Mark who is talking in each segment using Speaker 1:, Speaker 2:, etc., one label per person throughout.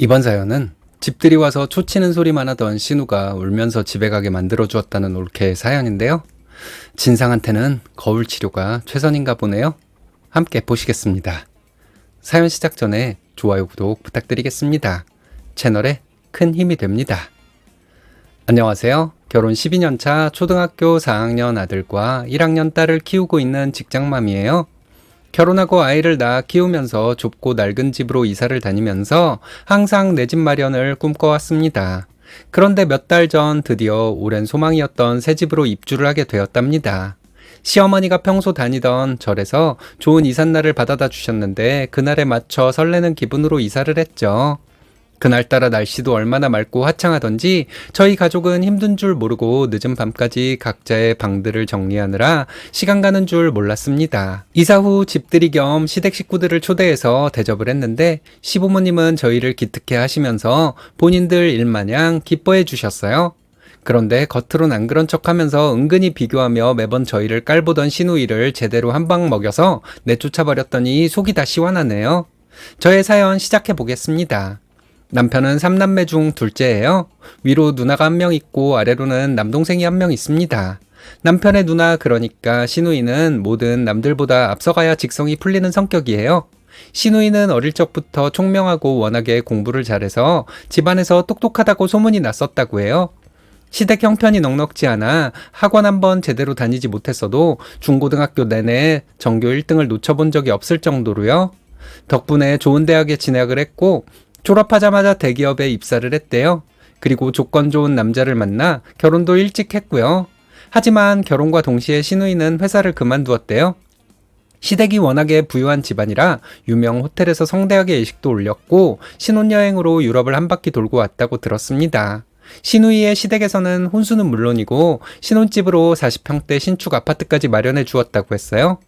Speaker 1: 이번 사연은 집들이 와서 초치는 소리만 하던 신우가 울면서 집에 가게 만들어주었다는 올케의 사연인데요. 진상한테는 거울 치료가 최선인가 보네요. 함께 보시겠습니다. 사연 시작 전에 좋아요, 구독 부탁드리겠습니다. 채널에 큰 힘이 됩니다. 안녕하세요. 결혼 12년 차 초등학교 4학년 아들과 1학년 딸을 키우고 있는 직장맘이에요. 결혼하고 아이를 낳아 키우면서 좁고 낡은 집으로 이사를 다니면서 항상 내 집 마련을 꿈꿔왔습니다. 그런데 몇 달 전 드디어 오랜 소망이었던 새 집으로 입주를 하게 되었답니다. 시어머니가 평소 다니던 절에서 좋은 이삿날을 받아다 주셨는데 그날에 맞춰 설레는 기분으로 이사를 했죠. 그날따라 날씨도 얼마나 맑고 화창하던지 저희 가족은 힘든 줄 모르고 늦은 밤까지 각자의 방들을 정리하느라 시간 가는 줄 몰랐습니다. 이사 후 집들이 겸 시댁 식구들을 초대해서 대접을 했는데 시부모님은 저희를 기특해 하시면서 본인들 일마냥 기뻐해 주셨어요. 그런데 겉으론 안 그런 척하면서 은근히 비교하며 매번 저희를 깔보던 시누이를 제대로 한 방 먹여서 내쫓아버렸더니 속이 다 시원하네요. 저의 사연 시작해 보겠습니다. 남편은 3남매 중 둘째예요. 위로 누나가 한 명 있고 아래로는 남동생이 한 명 있습니다. 남편의 누나, 그러니까 시누이는 뭐든 남들보다 앞서가야 직성이 풀리는 성격이에요. 시누이는 어릴 적부터 총명하고 워낙에 공부를 잘해서 집안에서 똑똑하다고 소문이 났었다고 해요. 시댁 형편이 넉넉지 않아 학원 한번 제대로 다니지 못했어도 중고등학교 내내 전교 1등을 놓쳐본 적이 없을 정도로요. 덕분에 좋은 대학에 진학을 했고 졸업하자마자 대기업에 입사를 했대요. 그리고 조건 좋은 남자를 만나 결혼도 일찍 했고요. 하지만 결혼과 동시에 시누이는 회사를 그만두었대요. 시댁이 워낙에 부유한 집안이라 유명 호텔에서 성대하게 예식도 올렸고 신혼여행으로 유럽을 한 바퀴 돌고 왔다고 들었습니다. 시누이의 시댁에서는 혼수는 물론이고 신혼집으로 40평대 신축 아파트까지 마련해 주었다고 했어요.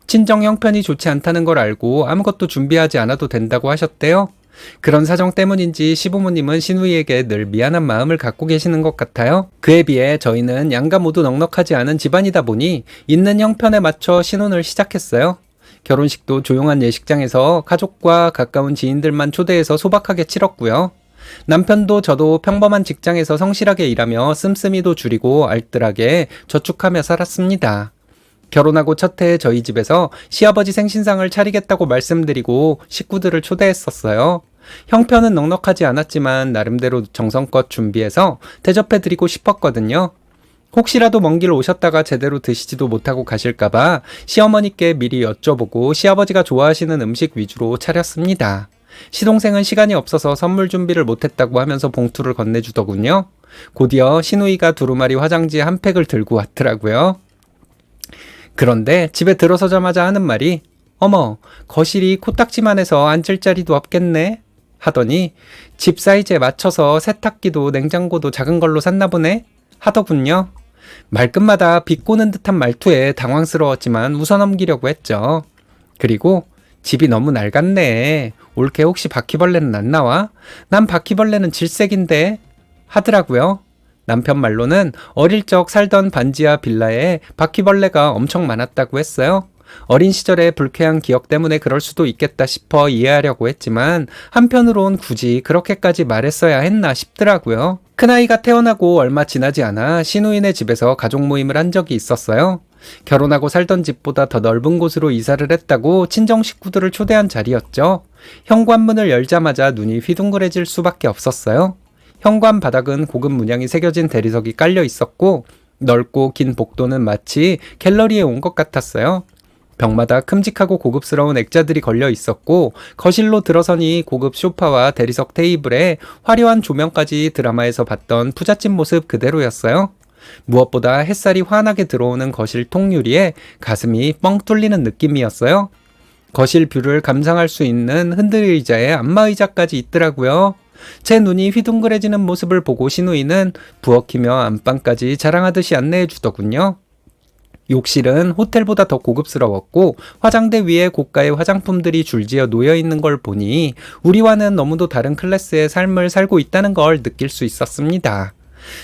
Speaker 1: 친정 형편이 좋지 않다는 걸 알고 아무것도 준비하지 않아도 된다고 하셨대요. 그런 사정 때문인지 시부모님은 시누이에게 늘 미안한 마음을 갖고 계시는 것 같아요. 그에 비해 저희는 양가 모두 넉넉하지 않은 집안이다 보니 있는 형편에 맞춰 신혼을 시작했어요. 결혼식도 조용한 예식장에서 가족과 가까운 지인들만 초대해서 소박하게 치렀고요. 남편도 저도 평범한 직장에서 성실하게 일하며 씀씀이도 줄이고 알뜰하게 저축하며 살았습니다. 결혼하고 첫 해에 저희 집에서 시아버지 생신상을 차리겠다고 말씀드리고 식구들을 초대했었어요. 형편은 넉넉하지 않았지만 나름대로 정성껏 준비해서 대접해드리고 싶었거든요. 혹시라도 먼 길 오셨다가 제대로 드시지도 못하고 가실까봐 시어머니께 미리 여쭤보고 시아버지가 좋아하시는 음식 위주로 차렸습니다. 시동생은 시간이 없어서 선물 준비를 못했다고 하면서 봉투를 건네주더군요. 곧이어 시누이가 두루마리 화장지 한 팩을 들고 왔더라고요. 그런데 집에 들어서자마자 하는 말이 어머, 거실이 코딱지만 해서 앉을 자리도 없겠네 하더니 집 사이즈에 맞춰서 세탁기도 냉장고도 작은 걸로 샀나 보네 하더군요. 말끝마다 비꼬는 듯한 말투에 당황스러웠지만 웃어넘기려고 했죠. 그리고 집이 너무 낡았네. 올케 혹시 바퀴벌레는 안 나와? 난 바퀴벌레는 질색인데 하더라고요. 남편 말로는 어릴 적 살던 반지하 빌라에 바퀴벌레가 엄청 많았다고 했어요. 어린 시절의 불쾌한 기억 때문에 그럴 수도 있겠다 싶어 이해하려고 했지만 한편으론 굳이 그렇게까지 말했어야 했나 싶더라고요. 큰아이가 태어나고 얼마 지나지 않아 시누이네 집에서 가족 모임을 한 적이 있었어요. 결혼하고 살던 집보다 더 넓은 곳으로 이사를 했다고 친정 식구들을 초대한 자리였죠. 현관문을 열자마자 눈이 휘둥그레질 수밖에 없었어요. 현관 바닥은 고급 문양이 새겨진 대리석이 깔려 있었고 넓고 긴 복도는 마치 갤러리에 온 것 같았어요. 벽마다 큼직하고 고급스러운 액자들이 걸려 있었고 거실로 들어서니 고급 소파와 대리석 테이블에 화려한 조명까지 드라마에서 봤던 부잣집 모습 그대로였어요. 무엇보다 햇살이 환하게 들어오는 거실 통유리에 가슴이 뻥 뚫리는 느낌이었어요. 거실 뷰를 감상할 수 있는 흔들의자에 안마의자까지 있더라고요. 제 눈이 휘둥그레지는 모습을 보고 시누이는 부엌이며 안방까지 자랑하듯이 안내해 주더군요. 욕실은 호텔보다 더 고급스러웠고 화장대 위에 고가의 화장품들이 줄지어 놓여있는 걸 보니 우리와는 너무도 다른 클래스의 삶을 살고 있다는 걸 느낄 수 있었습니다.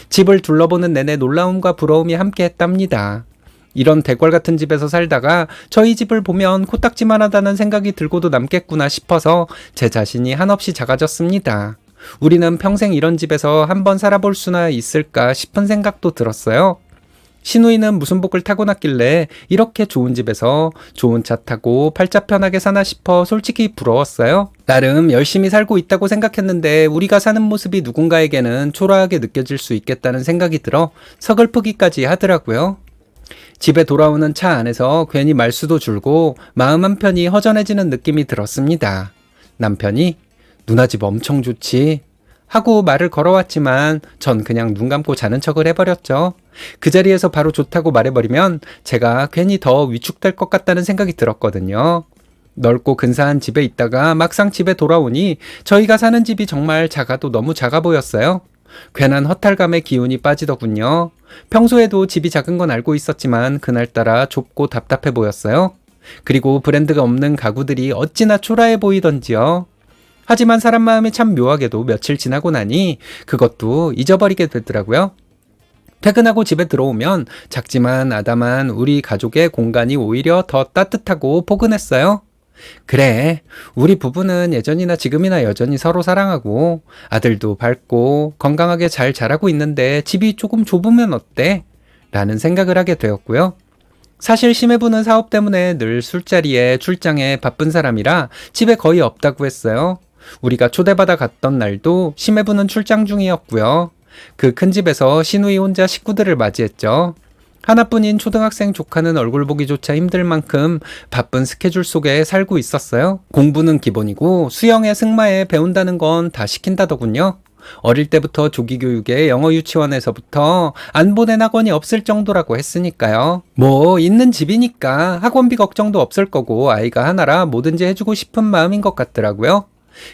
Speaker 1: 집을 둘러보는 내내 놀라움과 부러움이 함께했답니다. 이런 대궐 같은 집에서 살다가 저희 집을 보면 코딱지만 하다는 생각이 들고도 남겠구나 싶어서 제 자신이 한없이 작아졌습니다. 우리는 평생 이런 집에서 한번 살아볼 수나 있을까 싶은 생각도 들었어요. 시누이는 무슨 복을 타고났길래 이렇게 좋은 집에서 좋은 차 타고 팔자 편하게 사나 싶어 솔직히 부러웠어요. 나름 열심히 살고 있다고 생각했는데 우리가 사는 모습이 누군가에게는 초라하게 느껴질 수 있겠다는 생각이 들어 서글프기까지 하더라고요. 집에 돌아오는 차 안에서 괜히 말수도 줄고 마음 한편이 허전해지는 느낌이 들었습니다. 남편이 누나 집 엄청 좋지 하고 말을 걸어왔지만 전 그냥 눈 감고 자는 척을 해버렸죠. 그 자리에서 바로 좋다고 말해버리면 제가 괜히 더 위축될 것 같다는 생각이 들었거든요. 넓고 근사한 집에 있다가 막상 집에 돌아오니 저희가 사는 집이 정말 작아도 너무 작아 보였어요. 괜한 허탈감의 기운이 빠지더군요. 평소에도 집이 작은 건 알고 있었지만 그날따라 좁고 답답해 보였어요. 그리고 브랜드가 없는 가구들이 어찌나 초라해 보이던지요. 하지만 사람 마음이 참 묘하게도 며칠 지나고 나니 그것도 잊어버리게 되더라고요. 퇴근하고 집에 들어오면 작지만 아담한 우리 가족의 공간이 오히려 더 따뜻하고 포근했어요. 그래, 우리 부부는 예전이나 지금이나 여전히 서로 사랑하고 아들도 밝고 건강하게 잘 자라고 있는데 집이 조금 좁으면 어때? 라는 생각을 하게 되었고요. 사실 심해부는 사업 때문에 늘 술자리에 출장에 바쁜 사람이라 집에 거의 없다고 했어요. 우리가 초대받아 갔던 날도 심해부는 출장 중이었고요. 그 큰 집에서 시누이 혼자 식구들을 맞이했죠. 하나뿐인 초등학생 조카는 얼굴 보기조차 힘들 만큼 바쁜 스케줄 속에 살고 있었어요. 공부는 기본이고 수영에 승마에 배운다는 건 다 시킨다더군요. 어릴 때부터 조기교육에 영어 유치원에서부터 안 보낸 학원이 없을 정도라고 했으니까요. 뭐 있는 집이니까 학원비 걱정도 없을 거고 아이가 하나라 뭐든지 해주고 싶은 마음인 것 같더라고요.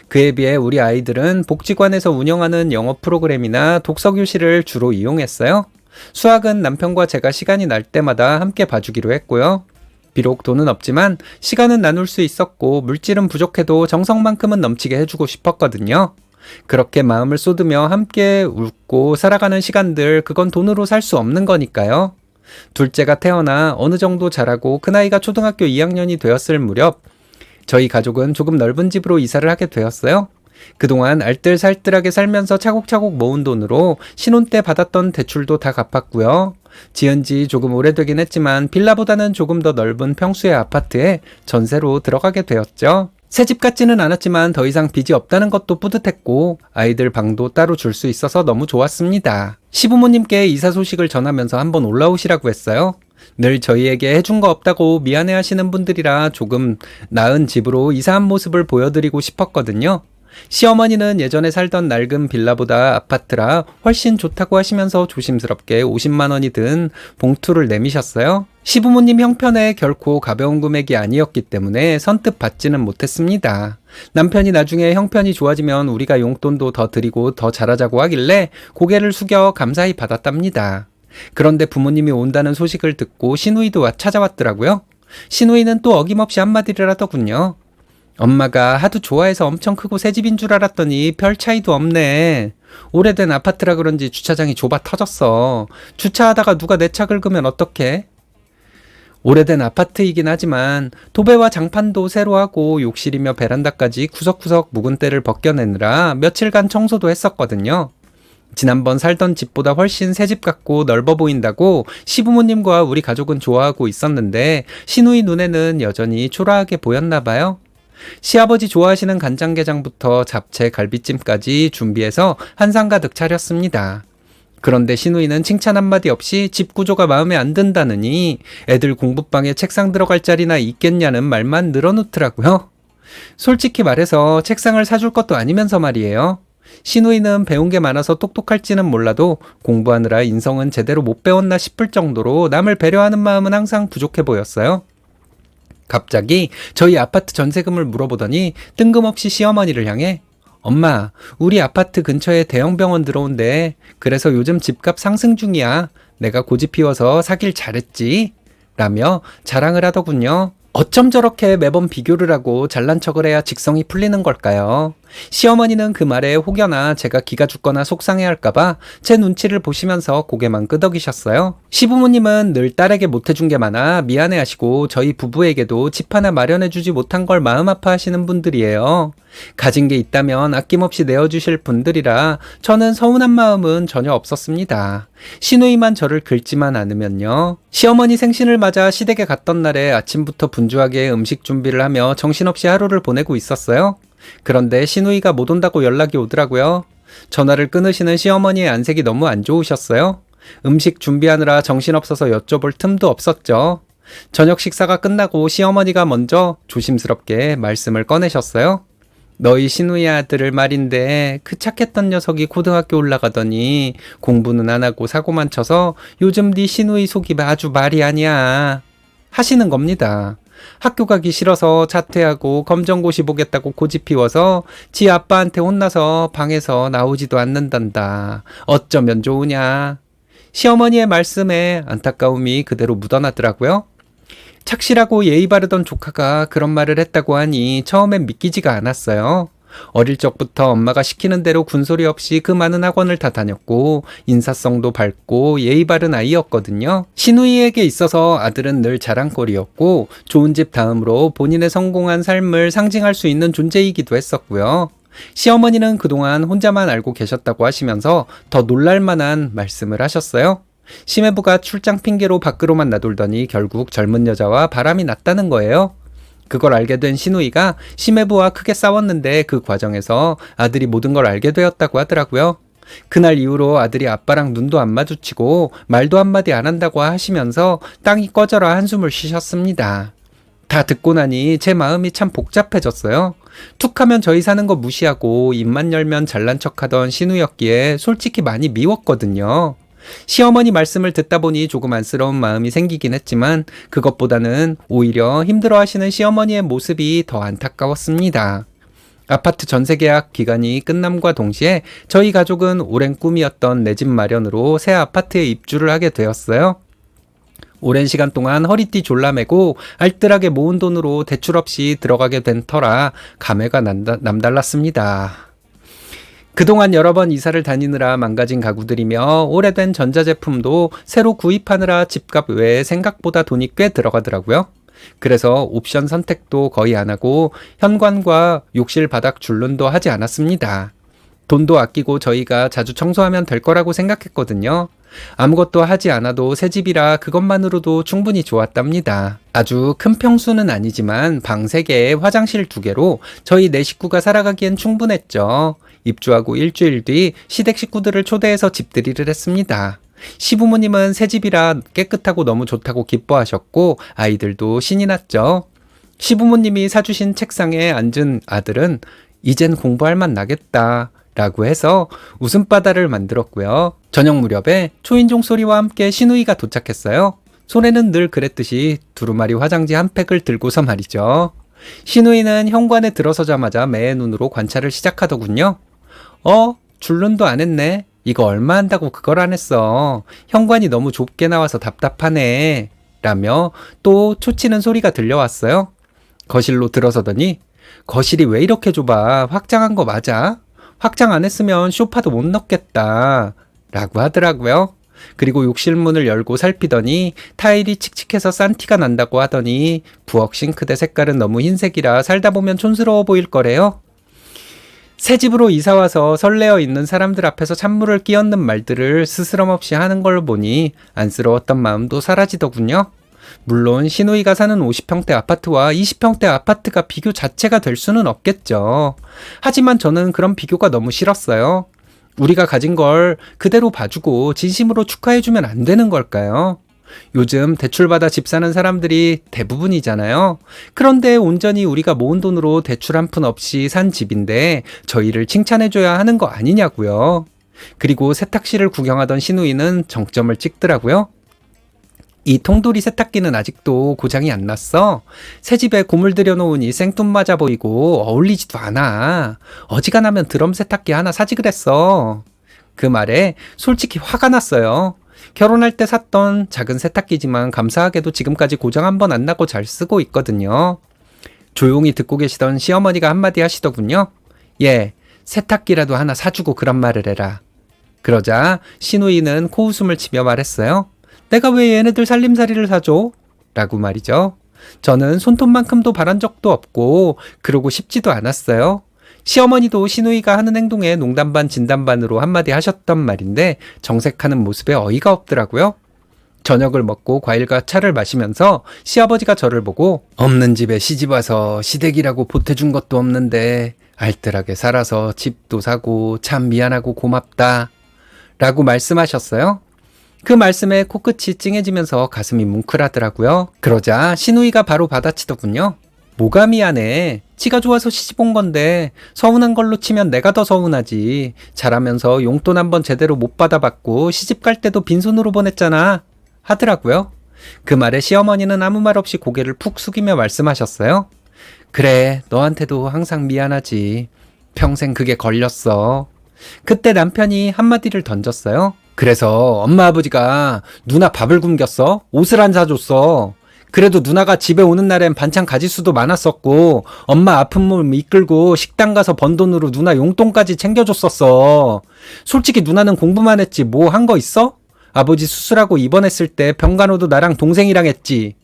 Speaker 1: 그에 비해 우리 아이들은 복지관에서 운영하는 영어 프로그램이나 독서 교실을 주로 이용했어요. 수학은 남편과 제가 시간이 날 때마다 함께 봐주기로 했고요. 비록 돈은 없지만 시간은 나눌 수 있었고 물질은 부족해도 정성만큼은 넘치게 해주고 싶었거든요. 그렇게 마음을 쏟으며 함께 웃고 살아가는 시간들, 그건 돈으로 살 수 없는 거니까요. 둘째가 태어나 어느 정도 자라고 큰아이가 초등학교 2학년이 되었을 무렵 저희 가족은 조금 넓은 집으로 이사를 하게 되었어요. 그동안 알뜰살뜰하게 살면서 차곡차곡 모은 돈으로 신혼 때 받았던 대출도 다 갚았고요. 지은 지 조금 오래되긴 했지만 빌라보다는 조금 더 넓은 평수의 아파트에 전세로 들어가게 되었죠. 새집 같지는 않았지만 더 이상 빚이 없다는 것도 뿌듯했고 아이들 방도 따로 줄 수 있어서 너무 좋았습니다. 시부모님께 이사 소식을 전하면서 한번 올라오시라고 했어요. 늘 저희에게 해준 거 없다고 미안해 하시는 분들이라 조금 나은 집으로 이사한 모습을 보여드리고 싶었거든요. 시어머니는 예전에 살던 낡은 빌라보다 아파트라 훨씬 좋다고 하시면서 조심스럽게 50만 원이 든 봉투를 내미셨어요. 시부모님 형편에 결코 가벼운 금액이 아니었기 때문에 선뜻 받지는 못했습니다. 남편이 나중에 형편이 좋아지면 우리가 용돈도 더 드리고 더 잘하자고 하길래 고개를 숙여 감사히 받았답니다. 그런데 부모님이 온다는 소식을 듣고 시누이도 찾아왔더라고요. 시누이는 또 어김없이 한마디를 하더군요. 엄마가 하도 좋아해서 엄청 크고 새 집인 줄 알았더니 별 차이도 없네. 오래된 아파트라 그런지 주차장이 좁아 터졌어. 주차하다가 누가 내 차 긁으면 어떡해? 오래된 아파트이긴 하지만 도배와 장판도 새로 하고 욕실이며 베란다까지 구석구석 묵은 때를 벗겨내느라 며칠간 청소도 했었거든요. 지난번 살던 집보다 훨씬 새 집 같고 넓어 보인다고 시부모님과 우리 가족은 좋아하고 있었는데 시누이 눈에는 여전히 초라하게 보였나 봐요. 시아버지 좋아하시는 간장게장부터 잡채, 갈비찜까지 준비해서 한상 가득 차렸습니다. 그런데 시누이는 칭찬 한마디 없이 집 구조가 마음에 안 든다느니 애들 공부방에 책상 들어갈 자리나 있겠냐는 말만 늘어놓더라고요. 솔직히 말해서 책상을 사줄 것도 아니면서 말이에요. 시누이는 배운 게 많아서 똑똑할지는 몰라도 공부하느라 인성은 제대로 못 배웠나 싶을 정도로 남을 배려하는 마음은 항상 부족해 보였어요. 갑자기 저희 아파트 전세금을 물어보더니 뜬금없이 시어머니를 향해 엄마, 우리 아파트 근처에 대형 병원 들어온대. 그래서 요즘 집값 상승 중이야. 내가 고집 피워서 사길 잘했지. 라며 자랑을 하더군요. 어쩜 저렇게 매번 비교를 하고 잘난 척을 해야 직성이 풀리는 걸까요? 시어머니는 그 말에 혹여나 제가 기가 죽거나 속상해할까봐 제 눈치를 보시면서 고개만 끄덕이셨어요. 시부모님은 늘 딸에게 못해준 게 많아 미안해하시고 저희 부부에게도 집 하나 마련해주지 못한 걸 마음 아파하시는 분들이에요. 가진 게 있다면 아낌없이 내어주실 분들이라 저는 서운한 마음은 전혀 없었습니다. 시누이만 저를 긁지만 않으면요. 시어머니 생신을 맞아 시댁에 갔던 날에 아침부터 분주하게 음식 준비를 하며 정신없이 하루를 보내고 있었어요. 그런데 시누이가 못 온다고 연락이 오더라고요. 전화를 끊으시는 시어머니의 안색이 너무 안 좋으셨어요. 음식 준비하느라 정신없어서 여쭤볼 틈도 없었죠. 저녁 식사가 끝나고 시어머니가 먼저 조심스럽게 말씀을 꺼내셨어요. 너희 시누이 아들을 말인데 그 착했던 녀석이 고등학교 올라가더니 공부는 안 하고 사고만 쳐서 요즘 네 시누이 속이 아주 말이 아니야 하시는 겁니다. 학교 가기 싫어서 자퇴하고 검정고시 보겠다고 고집 피워서 지 아빠한테 혼나서 방에서 나오지도 않는단다. 어쩌면 좋으냐. 시어머니의 말씀에 안타까움이 그대로 묻어나더라고요. 착실하고 예의 바르던 조카가 그런 말을 했다고 하니 처음엔 믿기지가 않았어요. 어릴 적부터 엄마가 시키는 대로 군소리 없이 그 많은 학원을 다 다녔고 인사성도 밝고 예의 바른 아이였거든요. 시누이에게 있어서 아들은 늘 자랑거리였고 좋은 집 다음으로 본인의 성공한 삶을 상징할 수 있는 존재이기도 했었고요. 시어머니는 그동안 혼자만 알고 계셨다고 하시면서 더 놀랄만한 말씀을 하셨어요. 시매부가 출장 핑계로 밖으로만 나돌더니 결국 젊은 여자와 바람이 났다는 거예요. 그걸 알게 된 시누이가 시매부와 크게 싸웠는데 그 과정에서 아들이 모든 걸 알게 되었다고 하더라고요. 그날 이후로 아들이 아빠랑 눈도 안 마주치고 말도 한마디 안 한다고 하시면서 땅이 꺼져라 한숨을 쉬셨습니다. 다 듣고 나니 제 마음이 참 복잡해졌어요. 툭하면 저희 사는 거 무시하고 입만 열면 잘난 척하던 시누였기에 솔직히 많이 미웠거든요. 시어머니 말씀을 듣다 보니 조금 안쓰러운 마음이 생기긴 했지만 그것보다는 오히려 힘들어하시는 시어머니의 모습이 더 안타까웠습니다. 아파트 전세 계약 기간이 끝남과 동시에 저희 가족은 오랜 꿈이었던 내 집 마련으로 새 아파트에 입주를 하게 되었어요. 오랜 시간 동안 허리띠 졸라매고 알뜰하게 모은 돈으로 대출 없이 들어가게 된 터라 감회가 남달랐습니다. 그동안 여러 번 이사를 다니느라 망가진 가구들이며 오래된 전자제품도 새로 구입하느라 집값 외에 생각보다 돈이 꽤 들어가더라고요. 그래서 옵션 선택도 거의 안 하고 현관과 욕실 바닥 줄눈도 하지 않았습니다. 돈도 아끼고 저희가 자주 청소하면 될 거라고 생각했거든요. 아무것도 하지 않아도 새 집이라 그것만으로도 충분히 좋았답니다. 아주 큰 평수는 아니지만 방 3개에 화장실 2개로 저희 4식구가 살아가기엔 충분했죠. 입주하고 일주일 뒤 시댁 식구들을 초대해서 집들이를 했습니다. 시부모님은 새 집이라 깨끗하고 너무 좋다고 기뻐하셨고 아이들도 신이 났죠. 시부모님이 사주신 책상에 앉은 아들은 이젠 공부할 맛 나겠다 라고 해서 웃음바다를 만들었고요. 저녁 무렵에 초인종 소리와 함께 시누이가 도착했어요. 손에는 늘 그랬듯이 두루마리 화장지 한 팩을 들고서 말이죠. 시누이는 현관에 들어서자마자 매의 눈으로 관찰을 시작하더군요. 줄눈도 안 했네. 이거 얼마 한다고 그걸 안 했어. 현관이 너무 좁게 나와서 답답하네. 라며 또 초치는 소리가 들려왔어요. 거실로 들어서더니 거실이 왜 이렇게 좁아? 확장한 거 맞아? 확장 안 했으면 소파도 못 넣겠다. 라고 하더라고요. 그리고 욕실 문을 열고 살피더니 타일이 칙칙해서 싼 티가 난다고 하더니 부엌 싱크대 색깔은 너무 흰색이라 살다 보면 촌스러워 보일 거래요. 새 집으로 이사와서 설레어 있는 사람들 앞에서 찬물을 끼얹는 말들을 스스럼 없이 하는 걸 보니 안쓰러웠던 마음도 사라지더군요. 물론 시누이가 사는 50평대 아파트와 20평대 아파트가 비교 자체가 될 수는 없겠죠. 하지만 저는 그런 비교가 너무 싫었어요. 우리가 가진 걸 그대로 봐주고 진심으로 축하해주면 안 되는 걸까요? 요즘 대출받아 집 사는 사람들이 대부분이잖아요. 그런데 온전히 우리가 모은 돈으로 대출 한 푼 없이 산 집인데 저희를 칭찬해줘야 하는 거 아니냐고요. 그리고 세탁실을 구경하던 시누이는 정점을 찍더라고요. 이 통돌이 세탁기는 아직도 고장이 안 났어. 새 집에 고물 들여놓으니 생뚱맞아 보이고 어울리지도 않아. 어지간하면 드럼 세탁기 하나 사지 그랬어. 그 말에 솔직히 화가 났어요. 결혼할 때 샀던 작은 세탁기지만 감사하게도 지금까지 고장 한 번 안 나고 잘 쓰고 있거든요. 조용히 듣고 계시던 시어머니가 한마디 하시더군요. 얘, 세탁기라도 하나 사주고 그런 말을 해라. 그러자 신우이는 코웃음을 치며 말했어요. 내가 왜 얘네들 살림살이를 사줘? 라고 말이죠. 저는 손톱만큼도 바란 적도 없고 그러고 싶지도 않았어요. 시어머니도 신우이가 하는 행동에 농담 반 진담 반으로 한마디 하셨던 말인데 정색하는 모습에 어이가 없더라고요. 저녁을 먹고 과일과 차를 마시면서 시아버지가 저를 보고 없는 집에 시집와서 시댁이라고 보태준 것도 없는데 알뜰하게 살아서 집도 사고 참 미안하고 고맙다 라고 말씀하셨어요. 그 말씀에 코끝이 찡해지면서 가슴이 뭉클하더라고요. 그러자 신우이가 바로 받아치더군요. 뭐가 미안해. 지가 좋아서 시집 온 건데 서운한 걸로 치면 내가 더 서운하지. 잘하면서 용돈 한번 제대로 못 받아봤고 시집 갈 때도 빈손으로 보냈잖아. 하더라고요. 그 말에 시어머니는 아무 말 없이 고개를 푹 숙이며 말씀하셨어요. 그래, 너한테도 항상 미안하지. 평생 그게 걸렸어. 그때 남편이 한마디를 던졌어요. 그래서 엄마 아버지가 누나 밥을 굶겼어? 옷을 안 사줬어. 그래도 누나가 집에 오는 날엔 반찬 가짓수도 많았었고 엄마 아픈 몸 이끌고 식당 가서 번 돈으로 누나 용돈까지 챙겨줬었어. 솔직히 누나는 공부만 했지 뭐 한 거 있어? 아버지 수술하고 입원했을 때 병간호도 나랑 동생이랑 했지.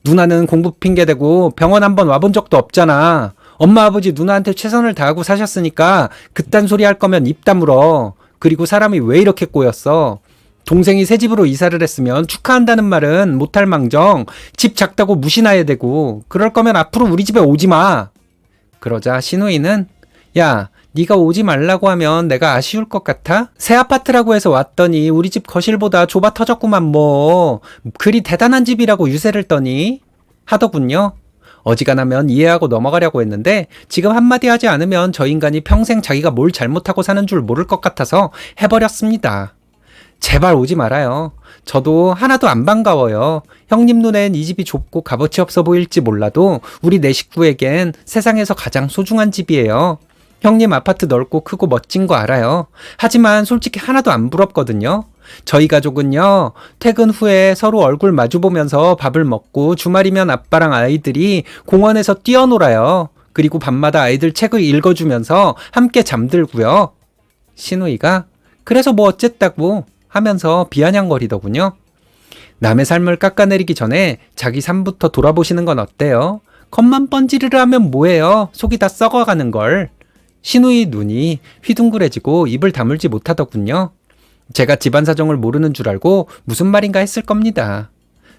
Speaker 1: 누나는 공부 핑계대고 병원 한번 와본 적도 없잖아. 엄마 아버지 누나한테 최선을 다하고 사셨으니까 그딴 소리 할 거면 입 다물어. 그리고 사람이 왜 이렇게 꼬였어? 동생이 새 집으로 이사를 했으면 축하한다는 말은 못할 망정 집 작다고 무시나야 되고 그럴 거면 앞으로 우리 집에 오지 마. 그러자 신우이는 야, 네가 오지 말라고 하면 내가 아쉬울 것 같아? 새 아파트라고 해서 왔더니 우리 집 거실보다 좁아 터졌구만 뭐. 그리 대단한 집이라고 유세를 떠니? 하더군요. 어지간하면 이해하고 넘어가려고 했는데 지금 한마디 하지 않으면 저 인간이 평생 자기가 뭘 잘못하고 사는 줄 모를 것 같아서 해버렸습니다. 제발 오지 말아요. 저도 하나도 안 반가워요. 형님 눈엔 이 집이 좁고 값어치 없어 보일지 몰라도 우리 네 식구에겐 세상에서 가장 소중한 집이에요. 형님 아파트 넓고 크고 멋진 거 알아요. 하지만 솔직히 하나도 안 부럽거든요. 저희 가족은요, 퇴근 후에 서로 얼굴 마주보면서 밥을 먹고 주말이면 아빠랑 아이들이 공원에서 뛰어놀아요. 그리고 밤마다 아이들 책을 읽어주면서 함께 잠들고요. 신우이가 그래서 뭐 어쨌다고 하면서 비아냥거리더군요. 남의 삶을 깎아내리기 전에 자기 삶부터 돌아보시는 건 어때요? 겉만 번지르르 하면 뭐해요? 속이 다 썩어가는 걸. 신우이 눈이 휘둥그레지고 입을 다물지 못하더군요. 제가 집안 사정을 모르는 줄 알고 무슨 말인가 했을 겁니다.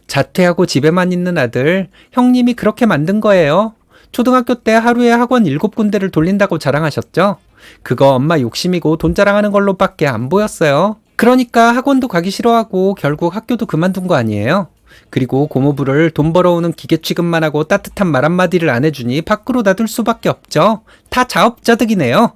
Speaker 1: 자퇴하고 집에만 있는 아들, 형님이 그렇게 만든 거예요. 초등학교 때 하루에 학원 7군데를 돌린다고 자랑하셨죠? 그거 엄마 욕심이고 돈 자랑하는 걸로밖에 안 보였어요. 그러니까 학원도 가기 싫어하고 결국 학교도 그만둔 거 아니에요? 그리고 고모부를 돈 벌어오는 기계 취급만 하고 따뜻한 말 한마디를 안 해주니 밖으로 놔둘 수밖에 없죠. 다 자업자득이네요.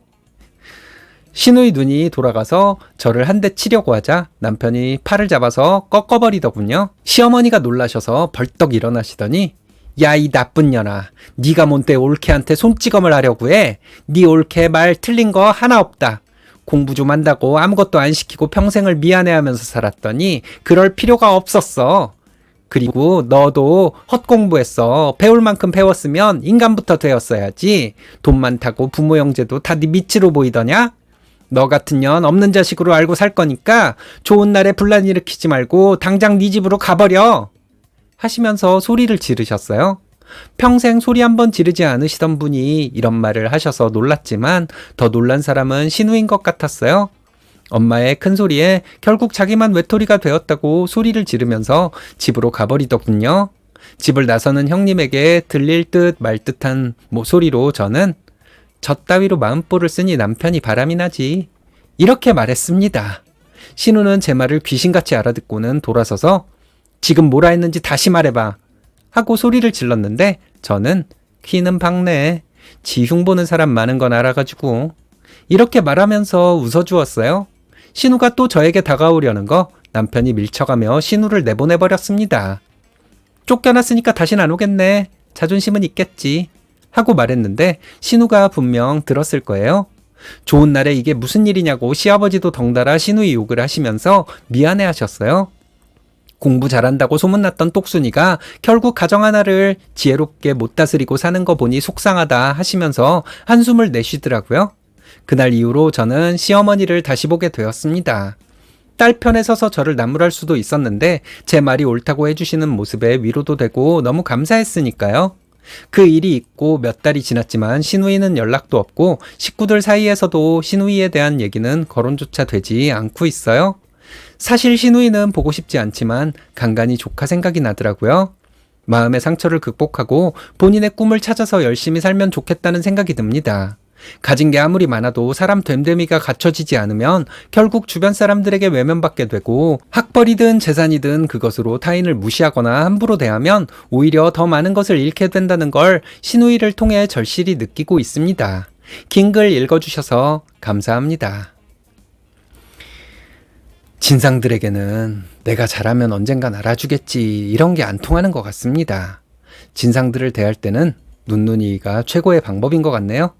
Speaker 1: 신우이 눈이 돌아가서 저를 한 대 치려고 하자 남편이 팔을 잡아서 꺾어버리더군요. 시어머니가 놀라셔서 벌떡 일어나시더니 야, 이 나쁜 년아, 네가 뭔데 올케한테 손찌검을 하려고 해? 네 올케 말 틀린 거 하나 없다. 공부 좀 한다고 아무것도 안 시키고 평생을 미안해하면서 살았더니 그럴 필요가 없었어. 그리고 너도 헛공부했어. 배울 만큼 배웠으면 인간부터 되었어야지. 돈 많다고 부모 형제도 다 네 밑으로 보이더냐? 너 같은 년 없는 자식으로 알고 살 거니까 좋은 날에 분란 일으키지 말고 당장 네 집으로 가버려. 하시면서 소리를 지르셨어요. 평생 소리 한번 지르지 않으시던 분이 이런 말을 하셔서 놀랐지만 더 놀란 사람은 신우인 것 같았어요. 엄마의 큰 소리에 결국 자기만 외톨이가 되었다고 소리를 지르면서 집으로 가버리더군요. 집을 나서는 형님에게 들릴 듯 말 듯한 소리로 저는 저 따위로 마음보를 쓰니 남편이 바람이 나지. 이렇게 말했습니다. 신우는 제 말을 귀신같이 알아듣고는 돌아서서 지금 뭐라 했는지 다시 말해봐 하고 소리를 질렀는데 저는 키는 박네. 지 흉보는 사람 많은 건 알아가지고 이렇게 말하면서 웃어주었어요. 신우가 또 저에게 다가오려는 거 남편이 밀쳐가며 신우를 내보내버렸습니다. 쫓겨났으니까 다신 안 오겠네. 자존심은 있겠지. 하고 말했는데 신우가 분명 들었을 거예요. 좋은 날에 이게 무슨 일이냐고 시아버지도 덩달아 신우의 욕을 하시면서 미안해 하셨어요. 공부 잘한다고 소문났던 똑순이가 결국 가정 하나를 지혜롭게 못 다스리고 사는 거 보니 속상하다 하시면서 한숨을 내쉬더라고요. 그날 이후로 저는 시어머니를 다시 보게 되었습니다. 딸 편에 서서 저를 나무랄 수도 있었는데 제 말이 옳다고 해주시는 모습에 위로도 되고 너무 감사했으니까요. 그 일이 있고 몇 달이 지났지만 시누이는 연락도 없고 식구들 사이에서도 시누이에 대한 얘기는 거론조차 되지 않고 있어요. 사실 시누이는 보고 싶지 않지만 간간히 조카 생각이 나더라고요. 마음의 상처를 극복하고 본인의 꿈을 찾아서 열심히 살면 좋겠다는 생각이 듭니다. 가진 게 아무리 많아도 사람 됨됨이가 갖춰지지 않으면 결국 주변 사람들에게 외면받게 되고 학벌이든 재산이든 그것으로 타인을 무시하거나 함부로 대하면 오히려 더 많은 것을 잃게 된다는 걸 시누이를 통해 절실히 느끼고 있습니다. 긴 글 읽어주셔서 감사합니다. 진상들에게는 내가 잘하면 언젠간 알아주겠지 이런 게 안 통하는 것 같습니다. 진상들을 대할 때는 눈눈이가 최고의 방법인 것 같네요.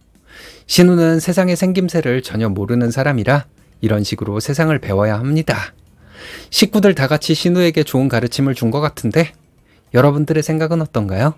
Speaker 1: 신우는 세상의 생김새를 전혀 모르는 사람이라 이런 식으로 세상을 배워야 합니다. 식구들 다 같이 신우에게 좋은 가르침을 준 것 같은데 여러분들의 생각은 어떤가요?